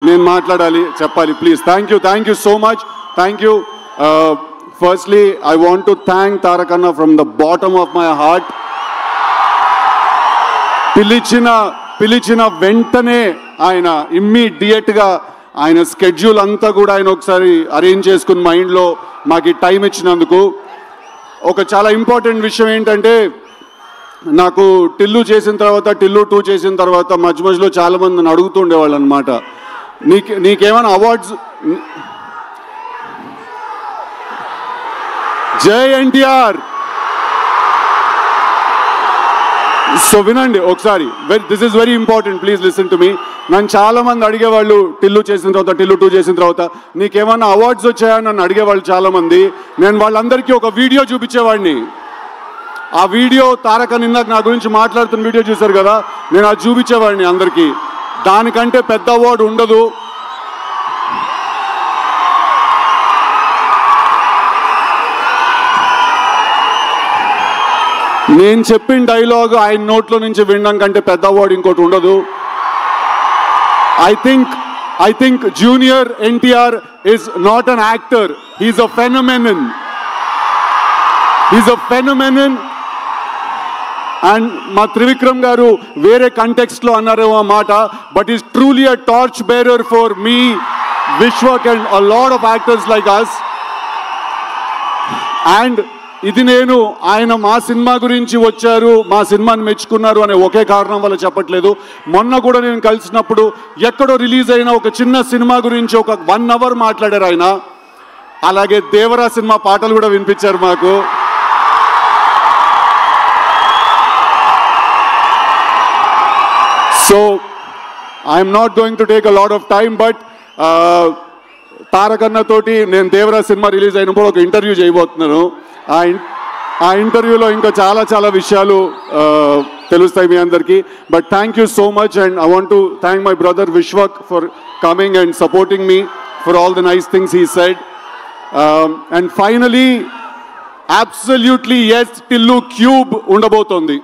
నేను మాట్లాడాలి చెప్పాలి please. Thank you so much. Thank you. Firstly I want to thank Tarak అన్న from the bottom of my heart. పిలిచిన వెంటనే ఆయన ఇమ్మీడియట్గా ఆయన స్కెడ్యూల్ అంతా కూడా ఆయన ఒకసారి అరేంజ్ చేసుకుని మైండ్లో మాకు టైం ఇచ్చినందుకు. ఒక చాలా ఇంపార్టెంట్ విషయం ఏంటంటే, నాకు టిల్లు చేసిన తర్వాత, టిల్లు 2 చేసిన తర్వాత మధ్యలో చాలామంది నన్ను అడుగుతుండేవాళ్ళు అనమాట, నీకేమైనా అవార్డ్స్. జై ఎన్టీఆర్. సో వినండి ఒకసారి, this is very important, please listen to me. నన్ను చాలా మంది అడిగేవాళ్ళు టిల్లు చేసిన తర్వాత, టిల్లు 2 చేసిన తర్వాత నీకేమన్నా అవార్డ్స్ వచ్చాయని నన్ను అడిగేవాళ్ళు చాలా మంది. నేను వాళ్ళందరికీ ఒక వీడియో చూపించేవాడిని. ఆ వీడియో తారక్ ఇందాక నా గురించి మాట్లాడుతున్న వీడియో చూశారు కదా, నేను అది చూపించేవాడిని అందరికీ. దానికంటే పెద్ద అవార్డు ఉండదు. నేను చెప్పిన డైలాగ్ ఆయన నోట్లో నుంచి వినడం కంటే పెద్ద అవార్డు ఇంకోటి ఉండదు. I think Junior NTR is not an actor. He's a phenomenon. And మా త్రివిక్రమ్ గారు వేరే కంటెక్స్ట్లో అన్నారేమో ఆ మాట, but is truly a torch bearer for me, Vishwak and a lot of actors like us. And ఇది నేను ఆయన మా సినిమా గురించి వచ్చారు, మా సినిమాని మెచ్చుకున్నారు అనే ఒకే కారణం వల్ల చెప్పట్లేదు. మొన్న కూడా నేను కలిసినప్పుడు ఎక్కడో రిలీజ్ అయిన ఒక చిన్న సినిమా గురించి ఒక 1 hour మాట్లాడారు ఆయన. అలాగే దేవరా సినిమా పాటలు కూడా వినిపించారు మాకు. So I'm not going to take a lot of time, but Tarak అన్న తోటి నేను దేవరా సినిమా రిలీజ్ అయినప్పుడు ఒక ఇంటర్వ్యూ చేయబోతున్నాను. ఆ ఇంటర్వ్యూలో ఇంకా చాలా విషయాలు తెలుస్తాయి మీ అందరికీ. But thank you so much, and I want to thank my brother Vishwak for coming and supporting me for all the nice things he said. And finally absolutely yes, Tillu cube ఉండబోతోంది.